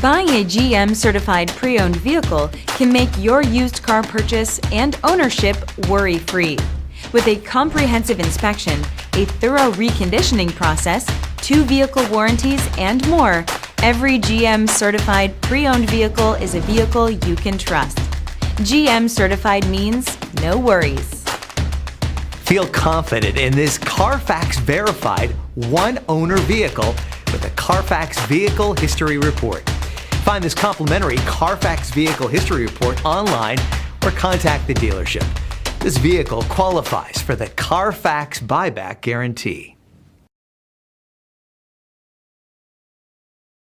Buying a GM certified pre-owned vehicle can make your used car purchase and ownership worry-free. With a comprehensive inspection, a thorough reconditioning process, 2 vehicle warranties, and more, every GM certified pre-owned vehicle is a vehicle you can trust. GM certified means no worries. Feel confident in this Carfax verified one-owner vehicle with a Carfax Vehicle History Report. Find this complimentary Carfax Vehicle History Report online or contact the dealership. This vehicle qualifies for the Carfax Buyback Guarantee.